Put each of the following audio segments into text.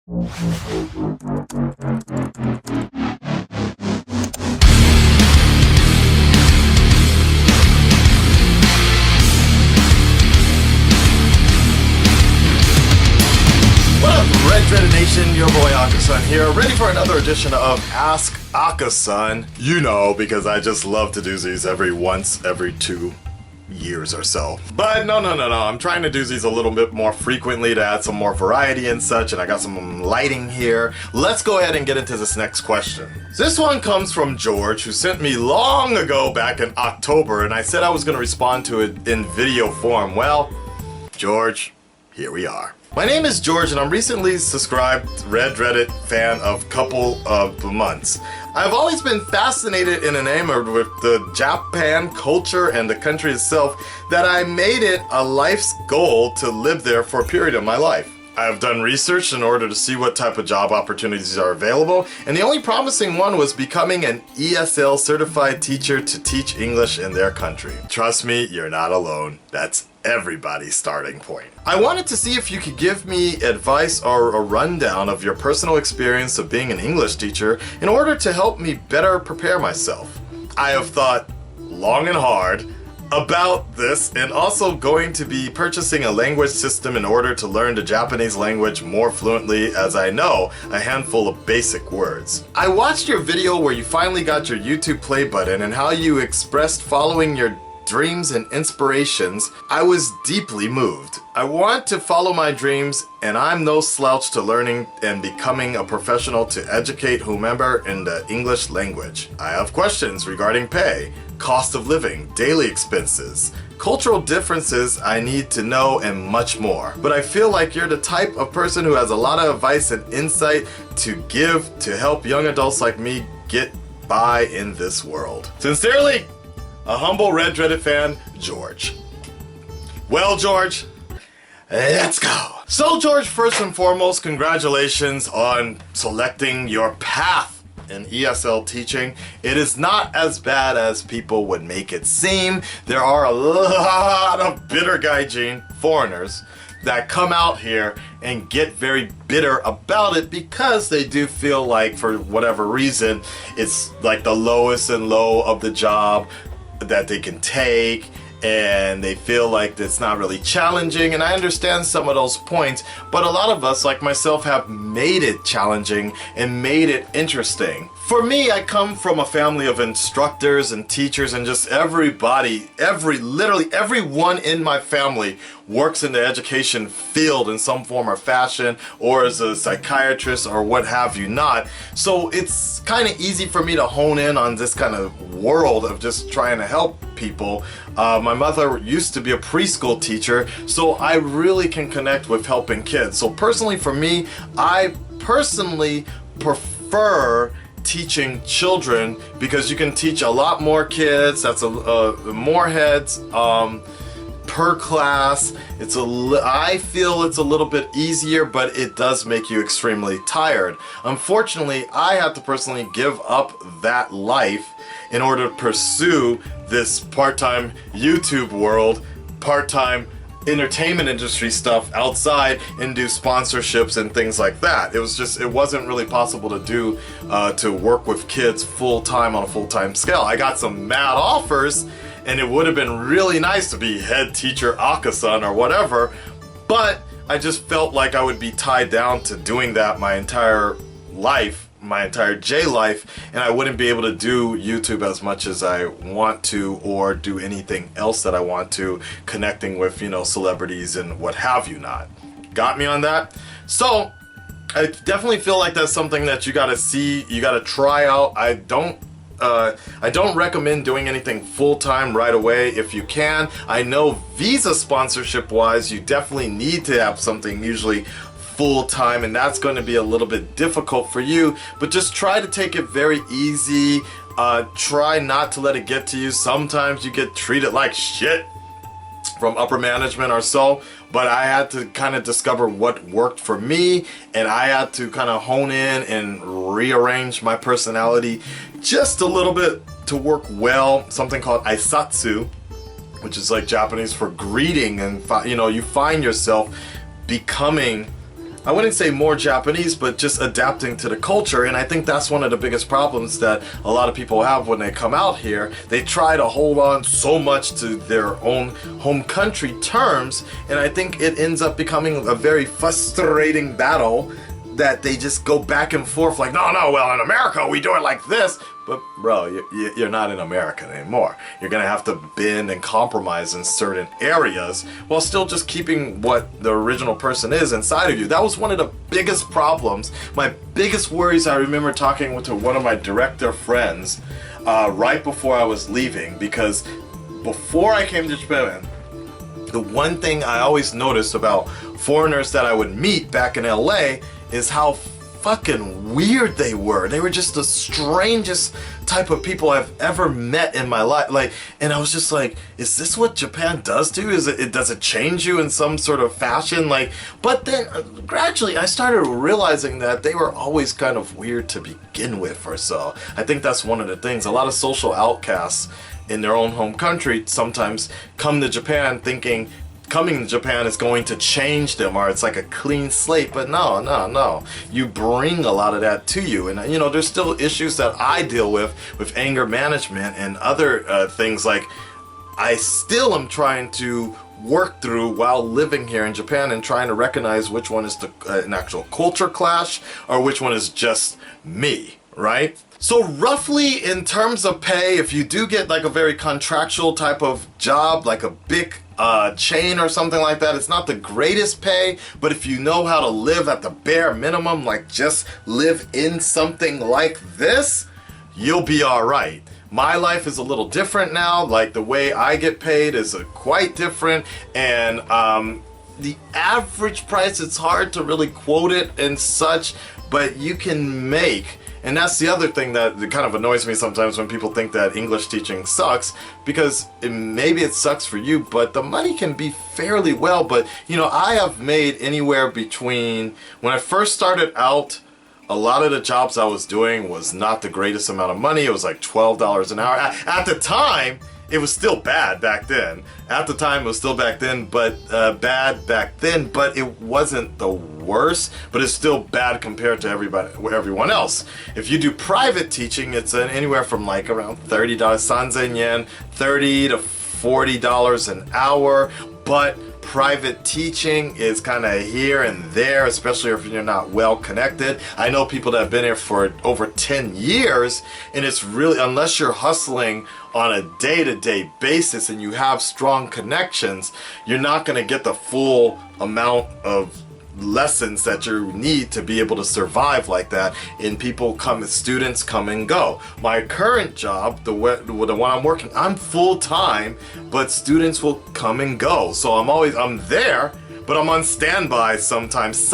Red Dreaded Nation, your boy Akasan here, ready for another edition of Ask Akasan. You know, because I just love to do these every 2 years or so. But no, I'm trying to do these a little bit more frequently to add some more variety and such, and I got some lighting here. Let's go ahead and get into this next question. This one comes from George, who sent me long ago back in October, and I said I was going to respond to it in video form. Well, George, here we are. My name is George, and I'm recently subscribed Red Reddit fan of couple of months. I've always been fascinated and enamored with the Japan culture and the country itself that I made it a life's goal to live there for a period of my life. I have done research in order to see what type of job opportunities are available, and the only promising one was becoming an ESL certified teacher to teach English in their country. Trust me, you're not alone. That's everybody's starting point. I wanted to see if you could give me advice or a rundown of your personal experience of being an English teacher in order to help me better prepare myself. I have thought long and hard about this, and also going to be purchasing a language system in order to learn the Japanese language more fluently, as I know a handful of basic words. I watched your video where you finally got your YouTube play button and how you expressed following your dreams and inspirations. I was deeply moved. I want to follow my dreams, and I'm no slouch to learning and becoming a professional to educate whomever in the English language. I have questions regarding pay, cost of living, daily expenses, cultural differences I need to know, and much more. But I feel like you're the type of person who has a lot of advice and insight to give to help young adults like me get by in this world. Sincerely, a humble Red Dreaded fan, George. Well, George, let's go. So, George, first and foremost, congratulations on selecting your path in ESL teaching. It is not as bad as people would make it seem. There are a lot of bitter gaijin foreigners that come out here and get very bitter about it because they do feel like, for whatever reason, it's like the lowest and low of the job that they can take, and they feel like it's not really challenging. And I understand some of those points, but a lot of us, like myself, have made it challenging and made it interesting. For me, I come from a family of instructors and teachers, and just everybody, literally everyone in my family works in the education field in some form or fashion, or as a psychiatrist or what have you not. So it's kind of easy for me to hone in on this kind of world of just trying to help people. My mother used to be a preschool teacher, so I really can connect with helping kids. So personally for me, I personally prefer teaching children because you can teach a lot more kids. That's more heads per class. I feel it's a little bit easier, but it does make you extremely tired. Unfortunately, I have to personally give up that life in order to pursue this part-time YouTube world, part-time entertainment industry stuff outside, and do sponsorships and things like that. It wasn't really possible to do to work with kids full-time on a full-time scale. I got some mad offers, and it would have been really nice to be head teacher Akasan or whatever, but I just felt like I would be tied down to doing that my entire life, my entire J life, and I wouldn't be able to do YouTube as much as I want to, or do anything else that I want to, connecting with, celebrities and what have you not. Got me on that? So I definitely feel like that's something that you gotta see, you gotta try out. I don't recommend doing anything full-time right away if you can. I know visa sponsorship wise, you definitely need to have something usually full-time, and that's going to be a little bit difficult for you, but just try to take it very easy. Try not to let it get to you. Sometimes you get treated like shit from upper management or so, but I had to kind of discover what worked for me, and I had to kind of hone in and rearrange my personality just a little bit to work well. Something called aisatsu, which is like Japanese for greeting, and you find yourself becoming I wouldn't say more Japanese, but just adapting to the culture. And I think that's one of the biggest problems that a lot of people have when they come out here. They try to hold on so much to their own home country terms, and I think it ends up becoming a very frustrating battle that they just go back and forth like, no, well, in America we do it like this. But bro, you're not in America anymore. You're gonna have to bend and compromise in certain areas while still just keeping what the original person is inside of you. That was one of the biggest problems. My biggest worries, I remember talking to one of my director friends right before I was leaving, because before I came to Japan, the one thing I always noticed about foreigners that I would meet back in LA is how fucking weird they were. They were just the strangest type of people I've ever met in my life. Like, and I was just like, is this what Japan does to you? Does it change you in some sort of fashion? Like, but then gradually I started realizing that they were always kind of weird to begin with or so. I think that's one of the things. A lot of social outcasts in their own home country sometimes come to Japan thinking coming to Japan is going to change them, or it's like a clean slate. But no. You bring a lot of that to you. And you know, there's still issues that I deal with anger management and other things like I still am trying to work through while living here in Japan, and trying to recognize which one is an actual culture clash or which one is just me, right? So roughly in terms of pay, if you do get like a very contractual type of job, like a big chain or something like that, it's not the greatest pay, but if you know how to live at the bare minimum, like just live in something like this, you'll be all right. My life is a little different now. Like the way I get paid is quite different, and the average price, it's hard to really quote it and such, but you can make. And that's the other thing that kind of annoys me sometimes when people think that English teaching sucks, because maybe it sucks for you, but the money can be fairly well. But you know, I have made anywhere between, when I first started out, a lot of the jobs I was doing was not the greatest amount of money. It was like $12 an hour. At the time, it was still bad back then. At the time, it was still bad back then, but it wasn't the worst, but it's still bad compared to everyone else. If you do private teaching, it's anywhere from like around $30, 3,000 yen, $30 to $40 an hour, but private teaching is kind of here and there, especially if you're not well connected. I know people that have been here for over 10 years, and it's really, unless you're hustling on a day-to-day basis and you have strong connections, you're not going to get the full amount of lessons that you need to be able to survive like that. And students come and go. My current job, the one I'm working, I'm full-time, but students will come and go. So I'm there, but I'm on standby sometimes.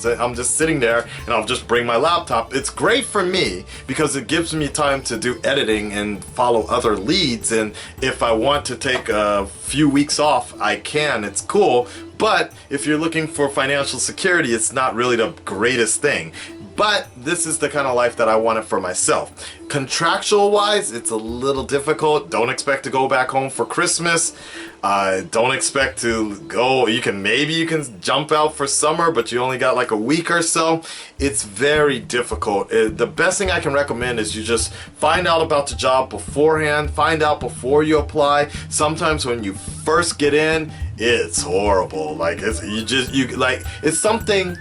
I'm just sitting there and I'll just bring my laptop. It's great for me because it gives me time to do editing and follow other leads. And if I want to take a few weeks off, I can. It's cool. But if you're looking for financial security, it's not really the greatest thing. But this is the kind of life that I wanted for myself. Contractual wise, it's a little difficult. Don't expect to go back home for Christmas. Don't expect to go, you can jump out for summer, but you only got like a week or so. It's very difficult. The best thing I can recommend is you just find out about the job beforehand, find out before you apply. Sometimes when you first get in, it's horrible. Like it's something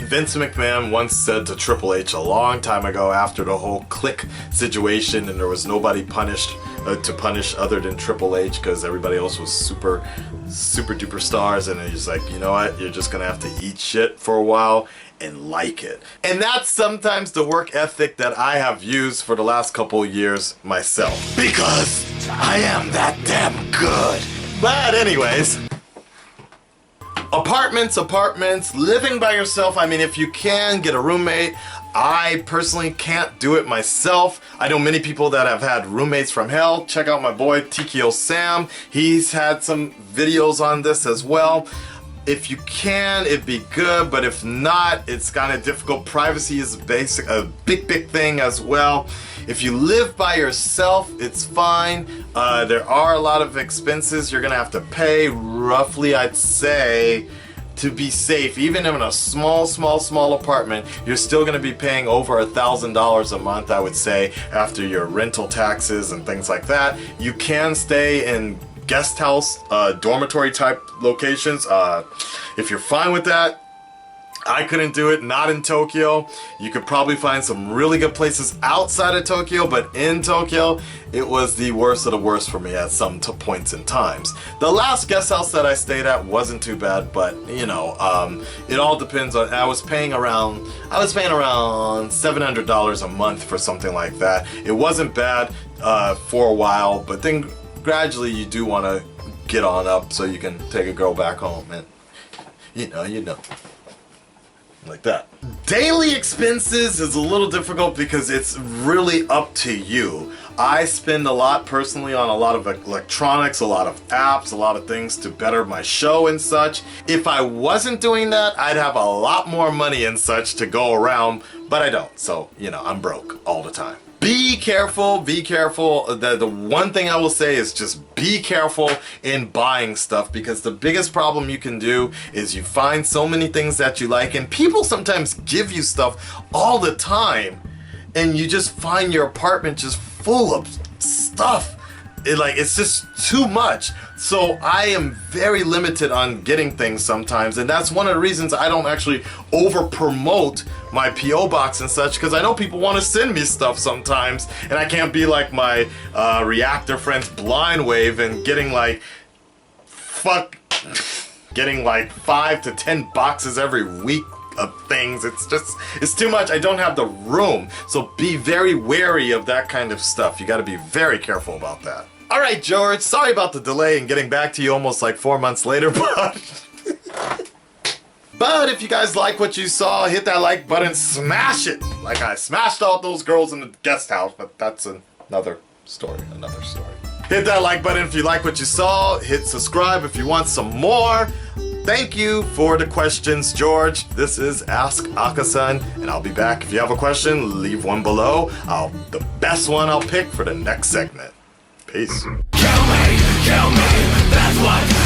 Vince McMahon once said to Triple H a long time ago after the whole click situation, and there was nobody to punish other than Triple H because everybody else was super duper stars, and he's like, you know what, you're just gonna have to eat shit for a while and like it. And that's sometimes the work ethic that I have used for the last couple of years myself, because I am that damn good. But anyways, apartments, living by yourself. I mean, if you can, get a roommate. I personally can't do it myself. I know many people that have had roommates from hell. Check out my boy Tikio Sam. He's had some videos on this as well. If you can, it'd be good, but if not, it's kind of difficult. Privacy is a big thing as well. If you live by yourself, it's fine. There are a lot of expenses you're gonna have to pay. Roughly, I'd say to be safe. Even in a small apartment, you're still going to be paying over $1,000 a month, I would say, after your rental taxes and things like that. You can stay in guest house, dormitory type locations. If you're fine with that, I couldn't do it, not in Tokyo. You could probably find some really good places outside of Tokyo, but in Tokyo, it was the worst of the worst for me at some points in times. The last guest house that I stayed at wasn't too bad, but you know, it all depends on, I was paying around $700 a month for something like that. It wasn't bad for a while, but then gradually you do want to get on up so you can take a girl back home and you know. Like that. Daily expenses is a little difficult because it's really up to you. I spend a lot personally on a lot of electronics, a lot of apps, a lot of things to better my show and such. If I wasn't doing that, I'd have a lot more money and such to go around, but I don't. So, you know, I'm broke all the time. Be careful, be careful. The one thing I will say is just be careful in buying stuff, because the biggest problem you can do is you find so many things that you like, and people sometimes give you stuff all the time, and you just find your apartment just full of stuff. It's just too much. So I am very limited on getting things sometimes, and that's one of the reasons I don't actually over promote my P.O. box and such, because I know people want to send me stuff sometimes, and I can't be like my reactor friends Blind Wave and getting like 5 to 10 boxes every week of things. It's too much. I don't have the room. So be very wary of that kind of stuff. You got to be very careful about that. All right, George, sorry about the delay in getting back to you almost like 4 months later, but if you guys like what you saw, hit that like button, smash it like I smashed all those girls in the guest house, but that's another story. Hit that like button if you like what you saw, hit subscribe if you want some more. Thank you for the questions, George. This is Ask Akasan, and I'll be back. If you have a question, leave one below. The best one I'll pick for the next segment. Peace. Kill me, that's what